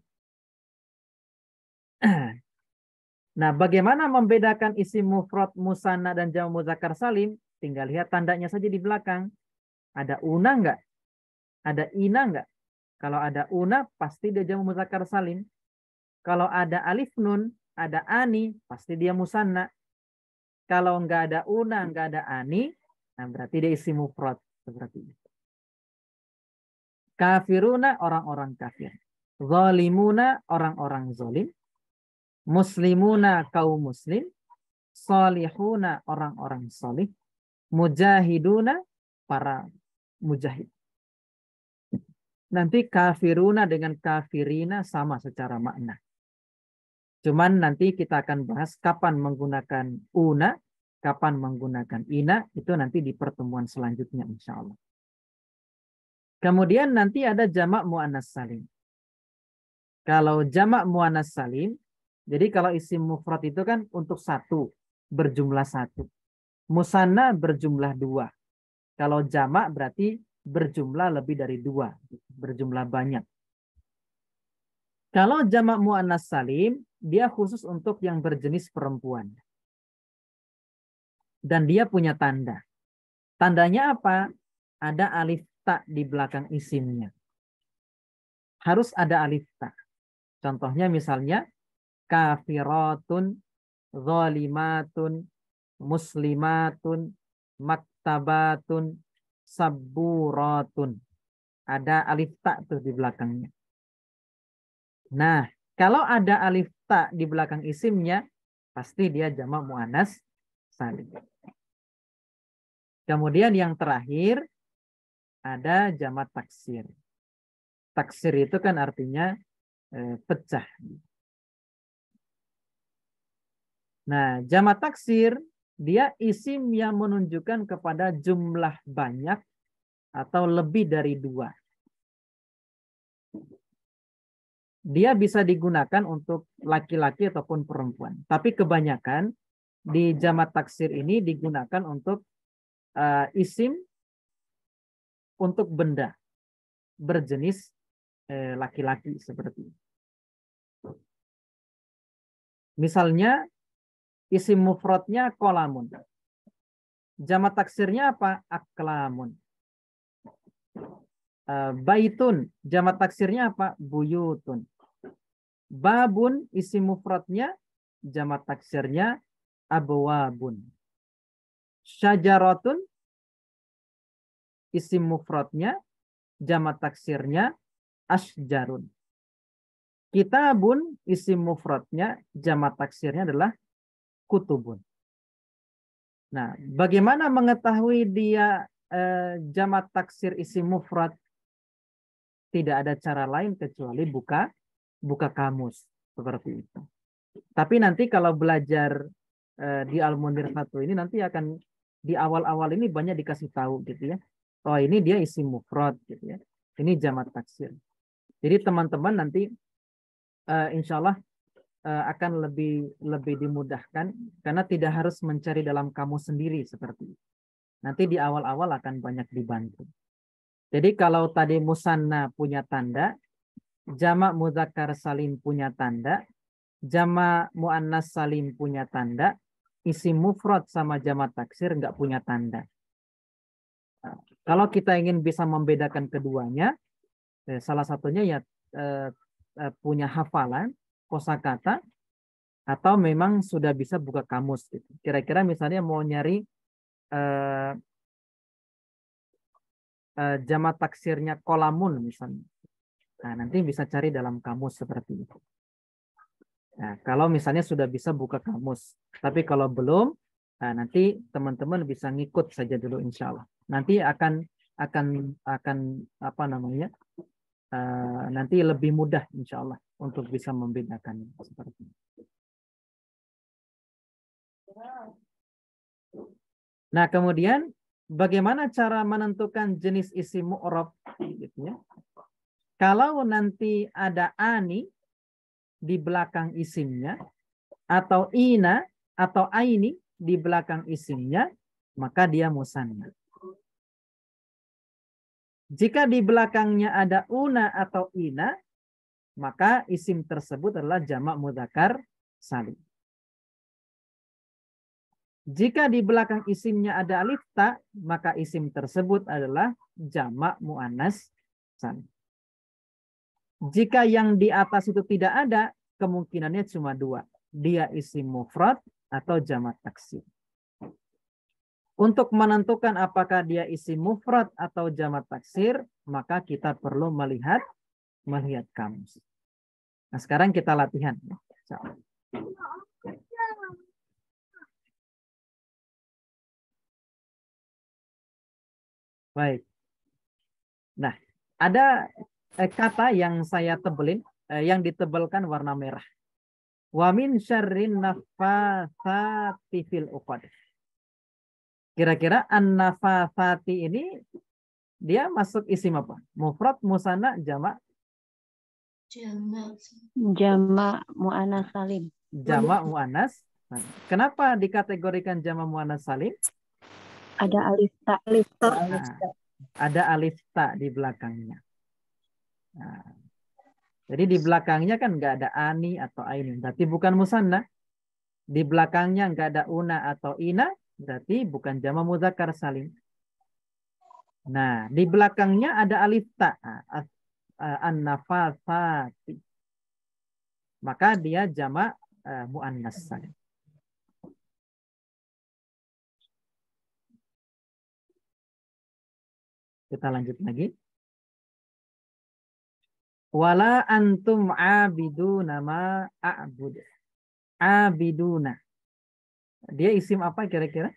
Nah, bagaimana membedakan isim mufrad, musanna, dan jamak muzakkar salim? Tinggal lihat tandanya saja di belakang. Ada una enggak? Ada ina enggak? Kalau ada una, pasti dia jamak muzakkar salim. Kalau ada alif nun, ada ani, pasti dia musanna. Kalau enggak ada una, enggak ada ani, nah berarti dia isim mufrad. Seperti itu. Kafiruna, orang-orang kafir. Zalimuna, orang-orang zalim. Muslimuna, kaum muslim. Salihuna, orang-orang salih. Mujahiduna, para mujahid. Nanti kafiruna dengan kafirina sama secara makna. Cuman nanti kita akan bahas kapan menggunakan una, kapan menggunakan ina, itu nanti di pertemuan selanjutnya insya Allah. Kemudian nanti ada jamak muannas salim. Kalau jamak muannas salim, jadi kalau isim mufrad itu kan untuk satu, berjumlah satu. Musanna berjumlah 2. Kalau jamak berarti berjumlah lebih dari 2, berjumlah banyak. Kalau jamak muannas salim, dia khusus untuk yang berjenis perempuan. Dan dia punya tanda. Tandanya apa? Ada alif ta di belakang isimnya. Harus ada alif ta. Contohnya misalnya kafiratun, zalimatun, muslimatun, maktabatun, saburatun. Ada alif ta tuh di belakangnya. Nah, kalau ada alif ta di belakang isimnya, pasti dia jamak muannas salim. Kemudian yang terakhir ada jamak taksir. Taksir itu kan artinya pecah. Nah, jamak taksir dia isim yang menunjukkan kepada jumlah banyak atau lebih dari 2. Dia bisa digunakan untuk laki-laki ataupun perempuan. Tapi kebanyakan di jamak taksir ini digunakan untuk isim untuk benda berjenis laki-laki seperti itu. Misalnya isim mufradnya kolamun. Jamak taksirnya apa? Aklamun. Baitun, jamak taksirnya apa? Buyutun. Babun, isim mufradnya, jamak taksirnya abwabun. Syajaratun, isim mufradnya, jamak taksirnya asjarun. Kitabun, isim mufradnya, jamak taksirnya adalah kutubun. Nah, bagaimana mengetahui dia jamak taksir isim mufrad? Tidak ada cara lain kecuali buka kamus seperti itu. Tapi nanti kalau belajar di Al-Munir 1 ini nanti akan di awal-awal ini banyak dikasih tahu gitu ya. Oh, ini dia isim mufrad gitu ya. Ini jamak taksir. Jadi teman-teman nanti insya Allah akan lebih dimudahkan karena tidak harus mencari dalam kamus sendiri seperti itu. Nanti di awal-awal akan banyak dibantu. Jadi kalau tadi musanna punya tanda, jamak mudzakkar salim punya tanda, jamak muannas salim punya tanda, isim mufrad sama jamak taksir nggak punya tanda. Nah, kalau kita ingin bisa membedakan keduanya, salah satunya ya punya hafalan kosakata atau memang sudah bisa buka kamus. Gitu. Kira-kira misalnya mau nyari jamak taksirnya kolamun misalnya. Nah, nanti bisa cari dalam kamus seperti itu. Nah, kalau misalnya sudah bisa buka kamus, tapi kalau belum, nah nanti teman-teman bisa ngikut saja dulu insya Allah. Nanti akan apa namanya? Nanti lebih mudah insya Allah untuk bisa membedakan seperti itu. Nah, kemudian bagaimana cara menentukan jenis isim mu'rab gitu ya? Kalau nanti ada ani di belakang isimnya atau ina atau aini di belakang isimnya, maka dia musanna. Jika di belakangnya ada una atau ina, maka isim tersebut adalah jamak mudzakkar salim. Jika di belakang isimnya ada alif ta, maka isim tersebut adalah jamak muannas salim. Jika yang di atas itu tidak ada, kemungkinannya cuma 2. Dia isim mufrad atau jamak taksir. Untuk menentukan apakah dia isim mufrad atau jamak taksir, maka kita perlu melihat kamus. Nah, sekarang kita latihan. Baik. Nah, ada kata yang saya tebelin, yang ditebelkan warna merah. Wa min syarrin naffatsati fil uqad. Kira-kira an-nafatsati ini dia masuk isim apa? Mufrad, musanna, jamak? Jamak muannas salim. Jamak muannas. Kenapa dikategorikan jamak muannas salim? Ada alif ta. Ada alif ta di belakangnya. Nah, jadi di belakangnya kan nggak ada ani atau aini, berarti bukan musanna. Di belakangnya nggak ada una atau ina, berarti bukan jamak mudzakkar salim. Nah, di belakangnya ada alif ta, an-nafatsati. Maka dia jamak muannas salim. Kita lanjut lagi. Wala antum abiduna ma a'bud. Abiduna. Dia isim apa kira-kira?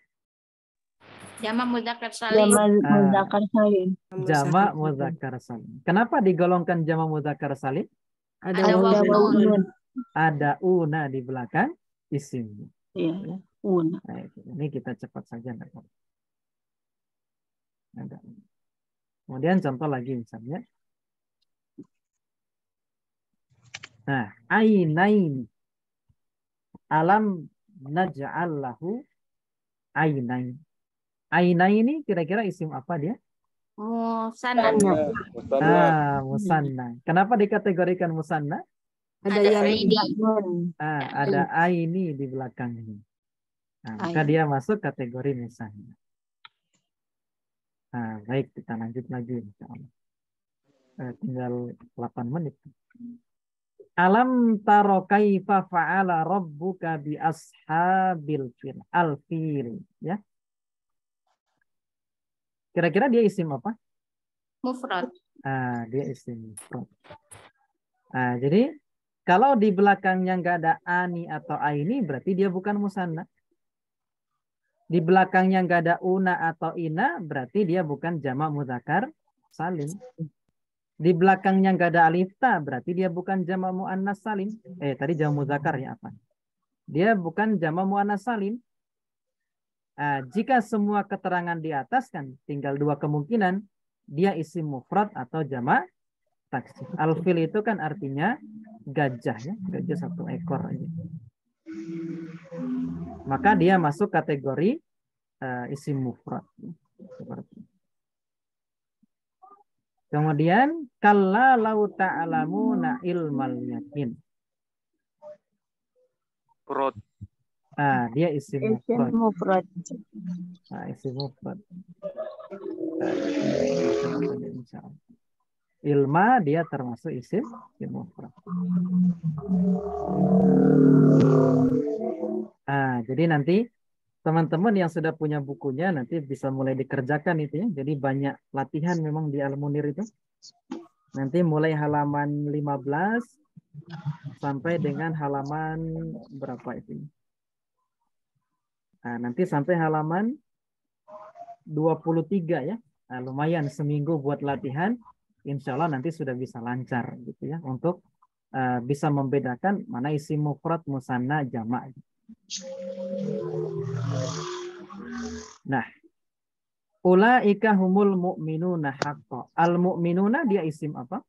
Jamak mudzakkar salim. Jamak mudzakkar salim. Jamak mudzakkar salim. Kenapa digolongkan jamak mudzakkar salim? Ada Ada waw waw nun. nun. Ada una di belakang isim. Iya. Una. Baik, ini kita cepat saja. Ada. Kemudian contoh lagi misalnya. Nah, ainain. Alam naj'al lahu ainain. Ainain ini kira-kira isim apa dia? Musanna. Musanna. Kenapa dikategorikan musanna? Ada Ada yang aini. tidak nun. Ada aini di belakangnya. Nah, maka Aini. dia masuk kategori musanna. Nah, baik, kita lanjut lagi. Tinggal 8 menit. Alam taro kaifa fa'ala rabbuka bi ashabil fil al-fil, ya. Kira-kira dia isim apa? Mufrad. Dia isim mufrad. Jadi kalau di belakangnya nggak ada ani atau aini berarti dia bukan musanna. Di belakangnya nggak ada una atau ina berarti dia bukan jamak muzakkar salim. Di belakangnya nggak ada alif ta berarti dia bukan jamak muannas salim. Tadi jamak muzakkar ya apa? Dia bukan jamak muannas salim. Jika semua keterangan di atas kan tinggal dua kemungkinan, dia isim mufrad atau jamak taksir. Al-fil itu kan artinya gajah ya, gajah satu ekor aja. Maka dia masuk kategori isim mufrad. Kemudian kalla lau ta'lamuna ilmal yakin. Dia isim mufrad. Mufrad. Isim mufrad. Ilma dia termasuk isim mufrad. Jadi nanti teman-teman yang sudah punya bukunya nanti bisa mulai dikerjakan itu ya. Jadi banyak latihan memang di Al-Munir itu. Nanti mulai halaman 15 sampai dengan halaman berapa itu? Nanti sampai halaman 23 ya. Lumayan seminggu buat latihan. Insya Allah nanti sudah bisa lancar gitu ya. Untuk bisa membedakan mana isim mufrad, musanna, jamak. Nah, ulaika humul mu'minuna haqqan. Al-mu'minuna dia isim apa?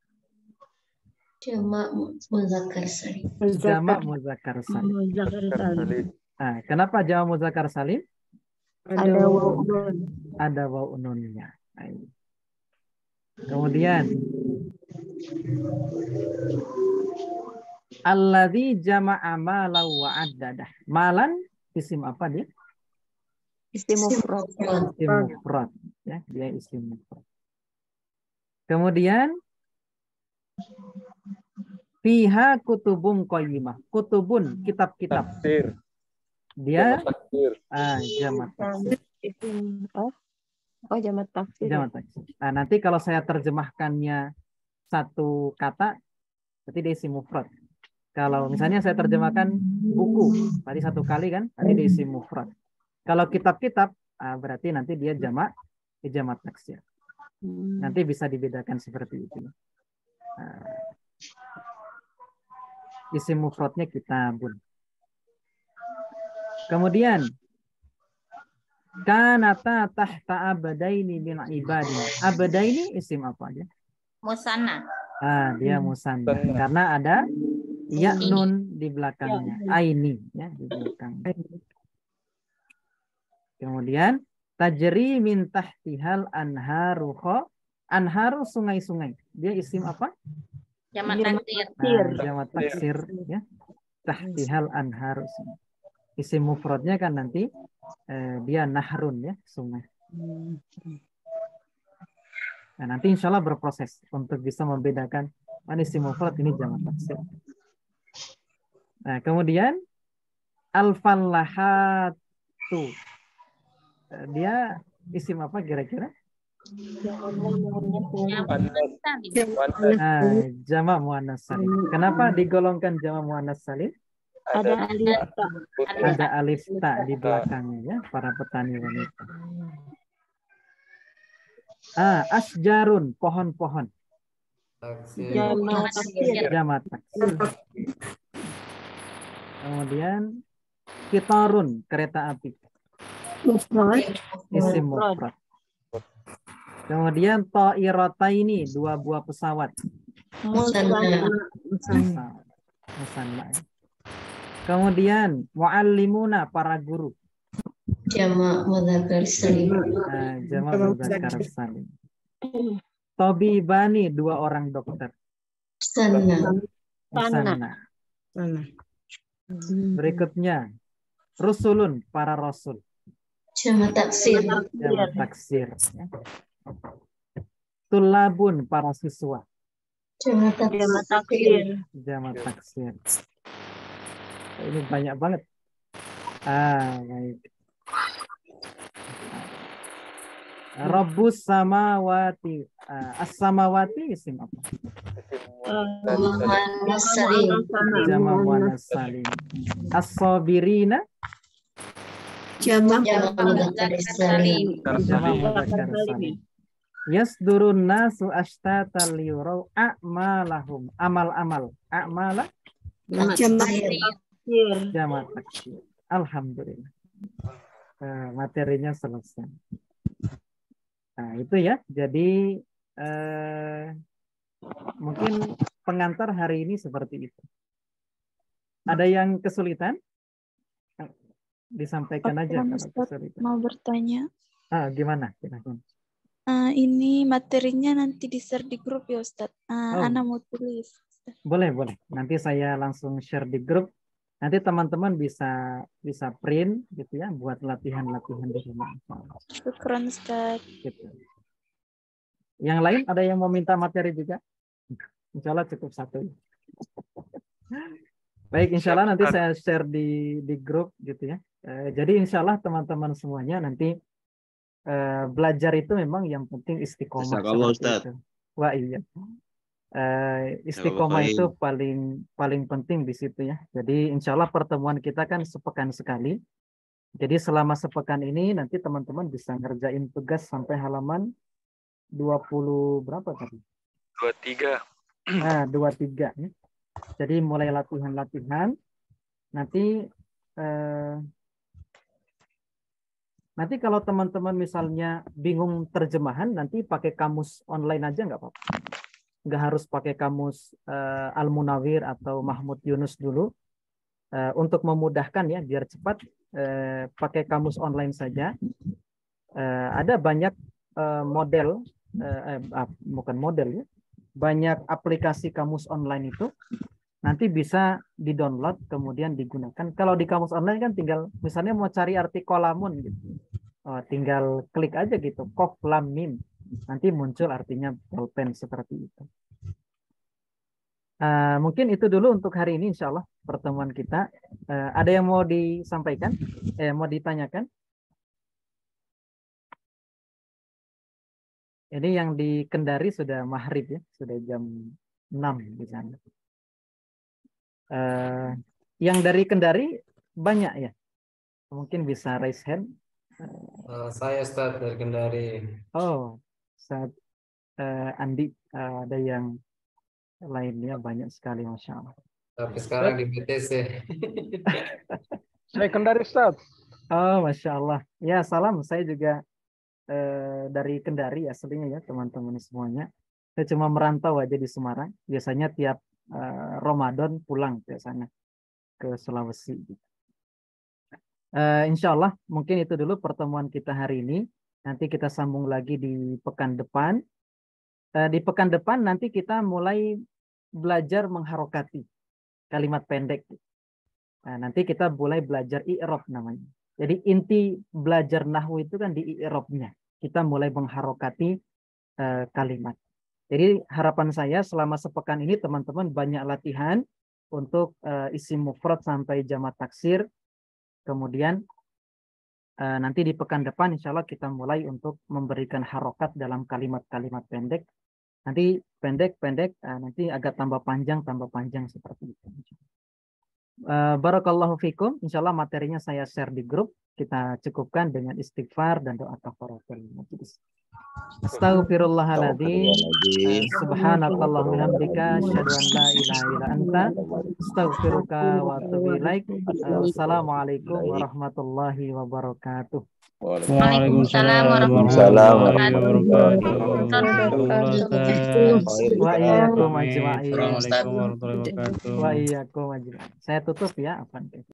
Jamak muzakkar salim. Jamak muzakkar salim. Kenapa jamak muzakkar salim? Ada waw nun. Ada waw nunnya. Kemudian alladzi jama'a malan wa addadah. Malan isim apa dia? Isim mufrad. Isim mufrad ya, dia isim mufrad. Kemudian fiha kutubun qayyimah. Kutubun kitab-kitab. Dia jamak taksir. Jamak taksir. Jamak taksir. Nanti kalau saya terjemahkannya satu kata berarti dia isim mufrad. Kalau misalnya saya terjemahkan buku, tadi satu kali kan, tadi dia isim mufrad. Kalau kitab-kitab, berarti nanti dia jamak taksir. Nanti bisa dibedakan seperti itu. Isim mufradnya kitabun. Kemudian kanata tahta abadaini min ibadina. Abadaini isim apa dia? Musanna. Dia musanna karena ada ya nun di belakangnya. Aini ya di belakang. Kemudian tajri min tahtihal anharu anharu sungai-sungai. Dia isim apa? Jamak taksir. Jamak taksir ya. Tahtihal anharu. Isim mufradnya kan nanti dia nahrun ya, sungai. Nah, nanti insya Allah berproses untuk bisa membedakan mana isim mufrad ini jamak taksir. Nah, kemudian al-fallahatu. Dia isim apa kira-kira? Jamak muannas salim. Kenapa digolongkan jamak muannas salim? Ada alif ta. Ada alif ta di belakangnya ya, para petani wanita. Asjarun, pohon-pohon. Taksir. Jamak taksir. Jamak taksir. Kemudian kitarun, kereta api. Mufrad. Isim Mufrad. mufrad. Kemudian ta'irataini, 2 buah pesawat. Musanna. Pesawat. Musanna. Kemudian muallimuna, para guru. Jamak mudzakkar salim. Jamak mudzakkar salim. Tabibani, 2 orang dokter. Sanna. Musanna. Berikutnya rusulun, para rasul. Jamak taksir. Jamak taksir. Tulabun, para siswa. Jamak Jamak taksir. taksir. Jamak taksir. Ini banyak banget. Baik. Rabbus samawati. As-samawati isim apa? Muhammad salim. Jamak muannas salim. As-sabirina. Jamak Jamak mudzakkar salim. Jamak mudzakkar salim. Yasdurun nasu ashtata liyurau a'malahum. Amal-amal. A'mala. Taksir. Jamak taksir. Alhamdulillah. Materinya selesai. Nah, itu ya. Jadi mungkin pengantar hari ini seperti itu. Ada yang kesulitan? Disampaikan aja kalau kesulitan. Mau bertanya. Gimana? Silahkan. Ini materinya nanti di-share di grup ya Ustadz. Ana mau tulis. Boleh. Nanti saya langsung share di grup. Nanti teman-teman bisa print gitu ya buat latihan-latihan di rumah. Syukran Ustadz. Gitu. Yang lain ada yang mau minta materi juga? Insya Allah cukup 1. Baik, insya Allah nanti saya share di grup gitu ya. Jadi insya Allah teman-teman semuanya nanti belajar itu memang yang penting istiqomah. Itu. Wah iya. Istiqomah itu paling penting di situ ya. Jadi insya Allah pertemuan kita kan sepekan sekali. Jadi selama sepekan ini nanti teman-teman bisa ngerjain tugas sampai halaman 20 berapa tadi? 23. 23 ya. Jadi mulai latihan-latihan. Nanti kalau teman-teman misalnya bingung terjemahan, nanti pakai kamus online aja nggak apa-apa. Nggak harus pakai kamus Al-Munawir atau Mahmud Yunus dulu. Untuk memudahkan ya, biar cepat, pakai kamus online saja. Ada banyak model, bukan model ya, banyak aplikasi kamus online itu. Nanti bisa di-download, kemudian digunakan. Kalau di kamus online kan tinggal, misalnya mau cari arti kolamun gitu. Tinggal klik aja gitu, Qaf Lam Mim. Nanti muncul artinya pulpen seperti itu. Mungkin itu dulu untuk hari ini insya Allah pertemuan kita. Ada yang mau disampaikan? Mau ditanyakan? Ini yang di Kendari sudah maghrib ya, sudah jam 6 di sana. Yang dari Kendari banyak ya? Mungkin bisa raise hand. Saya Ustaz dari Kendari. Saat Andi, ada yang lainnya banyak sekali, Masya Allah. Tapi sekarang di BTC. Saya Kendari Ustaz. Masya Allah. Ya, salam. Saya juga dari Kendari aslinya ya, teman-teman semuanya. Saya cuma merantau aja di Semarang. Biasanya tiap Ramadan pulang ke sana, ke Sulawesi. Insya Allah mungkin itu dulu pertemuan kita hari ini. Nanti kita sambung lagi di pekan depan. Di pekan depan nanti kita mulai belajar mengharokati kalimat pendek. Nanti kita mulai belajar i'rab namanya. Jadi inti belajar nahwu itu kan di i'rabnya. Kita mulai mengharokati kalimat. Jadi harapan saya selama sepekan ini teman-teman banyak latihan untuk isim mufrad sampai jamak taksir. Kemudian nanti di pekan depan insya Allah kita mulai untuk memberikan harokat dalam kalimat-kalimat pendek. Nanti pendek-pendek, nanti agak tambah panjang seperti itu. Barakallahu fikum. Insya Allah materinya saya share di grup. Kita cukupkan dengan istighfar dan doa kafaratul majlis. Astaghfirullahaladzim. Subhanakallahumma hamdika asyhadu an la ilaha illa anta astaghfiruka wa atubu ilaik. Wassalamualaikum warahmatullahi wabarakatuh. Waalaikumsalam Waalaikumsalam warahmatullahi warahmatullahi wabarakatuh. Wa iyyakum ajma'in. Assalamualaikum warahmatullahi wabarakatuh. Wa iyyakum ajma'in. Saya tutup ya, Afan.